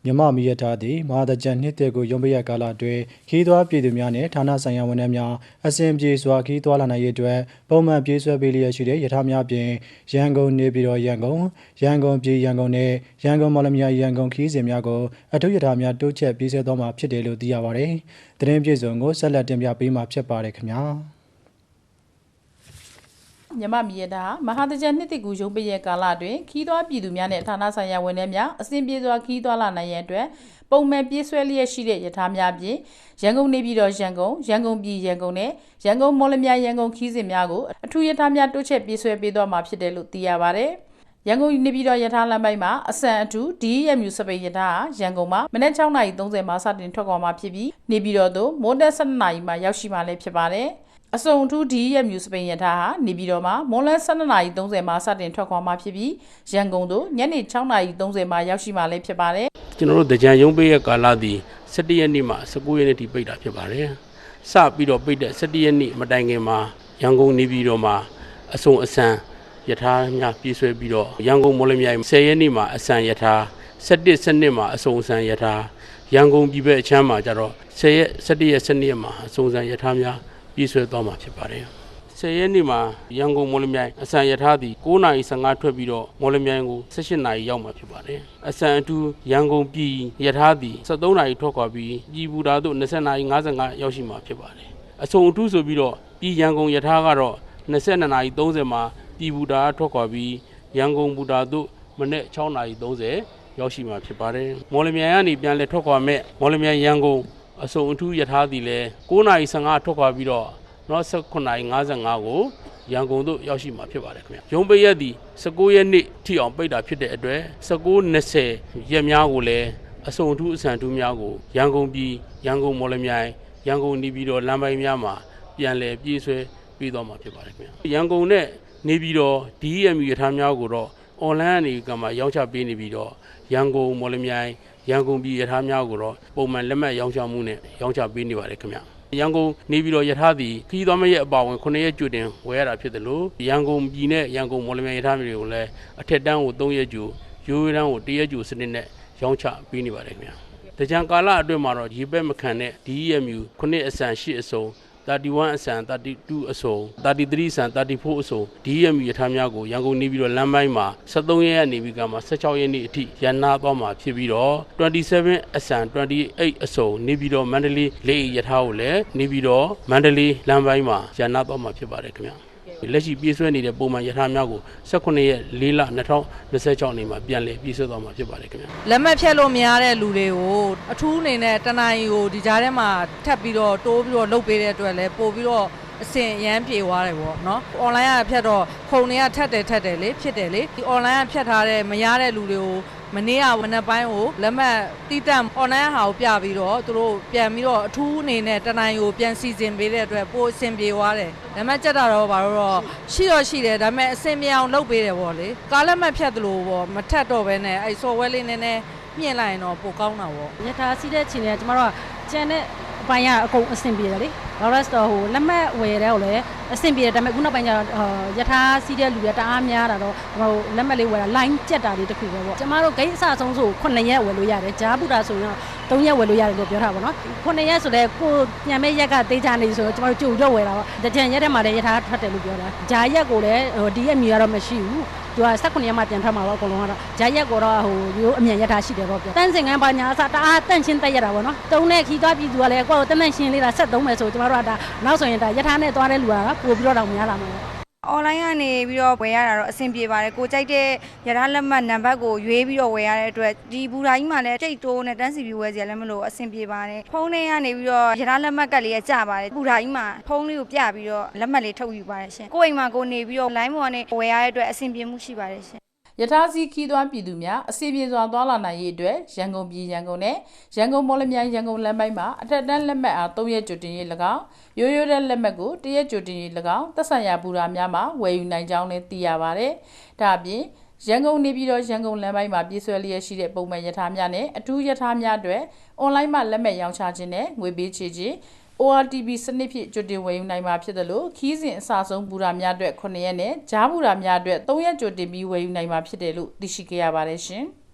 မြမမီရထားသည့်မဟာတကြံနှစ်တဲ့ကိုရုံးပရကာလအတွင်းခီးသွွားပြည်သူများနှင့်ဌာနဆိုင်ရာဝန်ထမ်းများအစဉ်ပြေစွာခီးသွွားလာနိုင်ရေးအတွက်ပုံမှန်ပြေးဆွဲပေးလျက်ရှိတဲ့ရထားများဖြင့်ရန်ကုန်နေပြည်တော်ရန်ကုန်ပြည်ရန်ကုန်နှင့်ရန်ကုန်မော်လမြိုင်ရန်ကုန်ခီးစဉ်များကိုအထူးရထားများတိုးချဲ့ပြေးဆွဲသွားမှာဖြစ်တယ်လို့သိရပါတယ်။သတင်းပြေဆုံးကိုဆက်လက်တင်ပြပေးမှာဖြစ်ပါတယ်ခင်ဗျာ။မြမမီရတာမဟာတကြံနှစ်တိကူရုံးပရဲ့ကာလအတွင်းခီးသွွားပြည်သူများနဲ့ဌာနဆိုင်ရာဝန်ထမ်းများအစဉ်ပြေစွာခီးသွွားလာနိုင်ရန်အတွက်ပုံမှန်ပြေးဆွဲလျက်ရှိတဲ့ရထားများဖြင့်ရန်ကုန်နေပြည်တော်ရန်ကုန်ပြည်ရန်ကုန်နဲ့ရန်ကုန်မော်လမြိုင်ရန်ကုန်ခီးစဉ်များကိုအထူးရထားများတိုးချဲ့ပြေးဆွဲပေးသွားမှာဖြစ်တယ်လို့သိရပါတယ်။ရန်ကုန်နေပြည်တော်ရထားလမ်းပိုင်းမှာအစံအထူး DEMU စပိန်ရထားရန်ကုန်မှာမနက် 6:30 မှာစတင်ထွက်ခွာမှာဖြစ်ပြီးနေပြည်တော်သို့မိုးတက် 12 နာရီမှာရောက်ရှိမှာလည်းဖြစ်ပါတယ်။အစုံအထူး DEMU စပိန်ရထားဟာနေပြည်တော်မှာမွန်လ 12:30 မှာစတင်ထွက်ခွာမှာဖြစ်ပြီးရန်ကုန်သို့ညနေ 6:30 မှာရောက်ရှိမှာလည်းဖြစ်ပါတယ်။ကျွန်တော်တို့တကြံရုံးပေးရဲ့ကာလသည်17ရက်နေ့မှ19ရက်နေ့ထိပိတ်တာဖြစ်ပါတယ်။စပြီးတော့ပိတ်တဲ့17ရက်နေ့မတိုင်ခင်မှာရန်ကုန်နေပြည်တော်မှာအစုံအစံရထားများပြေးဆွဲပြီးတော့ရန်ကုန်မော်လမြိုင်10ရက်နေ့မှာအစံရထား17စနစ်မှာအစုံအစံရထားရန်ကုန်ပြည်ဘက်အချမ်းမှာကျတော့10ရက်17ရက်12ရက်မှာအစုံအစံရထားများပြေးဆွဲသွားမှာဖြစ်ပါတယ်။10ရက်နေ့မှာရန်ကုန်မော်လမြိုင်အစံရထားသည်9:15ထွက်ပြီးတော့မော်လမြိုင်ကို18နာရီရောက်မှာဖြစ်ပါတယ်။အစံအထူးရန်ကုန်ပြည်ရထားသည်13နာရီထွက်ခွာပြီးပြည်ဘူတာသို့20နာရီ55ရောက်ရှိမှာဖြစ်ပါတယ်။အစုံအထူးဆိုပြီးတော့ပြည်ရန်ကုန်ရထားကတော့22နာရီ30မှာပြည်ဘူတာထွက်ခွာပြီးရန်ကုန်ဘူတာသို့မနေ့6နာရီ30ရောက်ရှိမှာဖြစ်ပါတယ်။မော်လမြိုင်ကနေပြန်လည်ထွက်ခွာမဲ့မော်လမြိုင်ရန်ကုန်အစုံအထူးရထားသည်လည်း9:15ထွက်ခွာပြီးတော့နောက်19:55ကိုရန်ကုန်သို့ရောက်ရှိမှာဖြစ်ပါတယ်ခင်ဗျာရုံးပိတ်ရက်သည်19ရက်နေ့ထိအောင်ပိတ်တာဖြစ်တဲ့အတွက်19-20ရက်များကိုလည်းအစုံအထူးအစံထူးများကိုရန်ကုန်ပြည်ရန်ကုန်မော်လမြိုင်ရန်ကုန်နေပြည်တော်လမ်းပိုင်းများမှာပြန်လည်ပြေးဆွဲပြီးတော့မှာဖြစ်ပါတယ်ခင်ဗျာရန်ကုန်နဲ့နေပြည်တော် DEMU ရထားများကိုတော့အွန်လိုင်းအနေကမှရောင်းချပေးနေပြီးတော့ရန်ကုန်မော်လမြိုင်ရန်ကုန်ပြည်ရထားများကိုတော့ပုံမှန်လက်မှတ်ရောင်းချမှုနဲ့ရောင်းချပေးနေပါတယ်ခင်ဗျရန်ကုန်နေပြည်တော်ရထားသည်ခီးသွွားမရက်အပါဝင်9ရက်ကြိုတင်ဝယ်ရတာဖြစ်တယ်လို့ရန်ကုန်ပြည်နဲ့ရန်ကုန်မော်လမြိုင်ရထားမျိုးတွေကိုလည်းအထက်တန်းကို3ရက်ကြိုရိုးရိုးတန်းကို1ရက်ကြိုစနစ်နဲ့ရောင်းချပေးနေပါတယ်ခင်ဗျတကြံကာလအတွင်းမှာတော့ရေပက်မခံတဲ့ DEMU 9အစံ10အစုံ31အစံ32အစုံ33အစံ34အစုံ DEMU ရထားများကိုရန်ကုန်နေပြည်တော်လမ်းပိုင်းမှာ73ရက်နေပြီးကမှ16ရက်နေ့အထိရန်နာသွားမှာဖြစ်ပြီးတော့27အစံ28အစုံနေပြည်တော်မန္တလေးလေရထားကိုလည်းနေပြည်တော်မန္တလေးလမ်းပိုင်းမှာရန်နာသွားမှာဖြစ်ပါတယ်ခင်ဗျာလက်ရှိပြေးဆွဲနေတဲ့ပုံမှန်ရထားများကို18ရက်4လ2026နေ့မှာပြန်လည်ပြေးဆွဲသွားမှာဖြစ်ပါတယ်ခင်ဗျာလက်မှတ်ဖြတ်လို့မရတဲ့လူတွေကိုအထူးအနေနဲ့တနိုင်ကိုဒီကြားထဲမှာထပ်ပြီးတော့တိုးပြီးတော့လုပ်ပေးတဲ့အတွက်လည်းပို့ပြီးတော့အစင်ရမ်းပြေသွားတယ်ပေါ့နော်။ online ကဖြတ်တော့ခုံတွေကထက်တယ်လေဖြစ်တယ်လေဒီ online ကဖြတ်ထားတဲ့မရတဲ့လူတွေကိုမနေ့ကမနက်ပိုင်းကိုလက်မှတ်တီးတန့် online ဟာကိုပြပြီးတော့သူတို့ပြန်ပြီးတော့အထူးအနေနဲ့တနိုင်ကိုပြန်စီစဉ်ပေးတဲ့အတွက်ပို့အဆင်ပြေသွားတယ်လက်မှတ်ကျက်တာတော့ဘာလို့တော့ရှိတယ်ဒါပေမဲ့အဆင်ပြေအောင်လုပ်ပေးတယ်ပေါ့လေကားလက်မှတ်ဖြတ်သလိုပေါ့မထက်တော့ဘဲနဲ့အဲ software လေးနည်းနည်းမြင့်လိုက်ရင်တော့ပိုကောင်းတာပေါ့ရထားစီးတဲ့ချိန်နဲ့ကျမတို့ကကျန်တဲ့အပိုင်းကအကုန်အဆင်ပြေတယ်လေလောရစ်တော့ဟိုလက်မှတ်ဝယ်တဲ့ကိုလည်းအဆင်ပြေတယ်ဒါပေမဲ့ခုနောက်ပိုင်းကျတော့ရထားစီးတဲ့လူတွေတအားများတာတော့ဟိုလက်မှတ်လေးဝယ်တာ line ကျက်တာတွေတခုပဲပေါ့ကျမတို့ဂိတ်အစဆုံးဆို9ရက်ဝယ်လို့ရတယ်ဂျားပူတာဆိုရင်တော့3ရက်ဝယ်လို့ရတယ်လို့ပြောထားပါတော့9ရက်ဆိုတော့ကိုညံမဲ့ရက်ကတေးချနေဆိုတော့ကျမတို့ကြိုတော့ဝယ်တာပေါ့တကြံရက်ထဲမှာလည်းရထားထွက်တယ်လို့ပြောတာဂျားရက်ကိုလည်းဒီရက်မြူကတော့မရှိဘူးသူက19ရက်မှပြန်ထွက်မှာတော့အကုန်လုံးကတော့ဂျားရက်ကိုတော့ဟိုရိုးအမြန်ရထားရှိတယ်ပေါ့ပြောတန်းစင်ကန်းပါညာအစတအားတန့်ချင်းတက်ရတာပေါ့နော်တုံးတဲ့ခီးသွားပြည်သူကလည်းကိုယ်တန့်ရှင်းလေးတာ73မယ်ဆိုကျမတို့ကဒါနောက်ဆိုရင်ဒါရထားနဲ့သွားတဲ့လူကပို့ပြီးတော့များလာမှာပေါ့online ကနေပြီးတော့ဝယ်ရတာတော့အဆင်ပြေပါတယ်ကိုကြိုက်တဲ့ရထားလက်မှတ်နံပါတ်ကိုရွေးပြီးတော့ဝယ်ရတဲ့အတွက်ဒီဘူရာကြီးမှာလည်းကြိတ်တိုးနဲ့တန်းစီပြီးဝယ်ကြလည်းမလို့အဆင်ပြေပါတယ်ဖုန်းထဲကနေပြီးတော့ရထားလက်မှတ်ကလေးကကျပါတယ်ဘူရာကြီးမှာဖုန်းလေးကိုပြပြီးတော့လက်မှတ်လေးထုတ်ယူပါတယ်ရှင်ကိုအိမ်မှာကိုနေပြီးတော့ line ပေါ်ကနေဝယ်ရတဲ့အတွက်အဆင်ပြေမှုရှိပါတယ်ရှင်ရထားစီးခီးသွွားပြည်သူများအစီအပြေစွာသွားလာနိုင်ရေးအတွက်ရန်ကုန်ပြည်ရန်ကုန်နဲ့ရန်ကုန်မော်လမြိုင်ရန်ကုန်လမ်းပိုင်းမှာအထက်တန်းလက်မှတ်အား3ရက်ကြိုတင်ရေး၎င်းရိုးရိုးတဲ့လက်မှတ်ကို1ရက်ကြိုတင်ရေး၎င်းသက်ဆိုင်ရာဘူရာများမှာဝယ်ယူနိုင်ကြောင်းလည်းသိရပါတယ်။ဒါအပြင်ရန်ကုန်နေပြည်တော်ရန်ကုန်လမ်းပိုင်းမှာပြေးဆွဲလျက်ရှိတဲ့ပုံမှန်ရထားများနဲ့အထူးရထားများအတွက်အွန်လိုင်းမှာလက်မှတ်ရောင်းချခြင်းနဲ့ငွေပေးချေခြင်း ORTB စနစ်ဖြင့်ကြိုတင်ဝယ်ယူနိုင်မှာဖြစ်တယ်လို့ခီးစဉ်အစဆုံးဘူရာများအတွက်9ရက်နဲ့ဂျားဘူရာများအတွက်3ရက်ကြိုတင်ပြီးဝယ်ယူနိုင်မှာဖြစ်တယ်လို့သိရှိခဲ့ရပါတယ်ရှင်။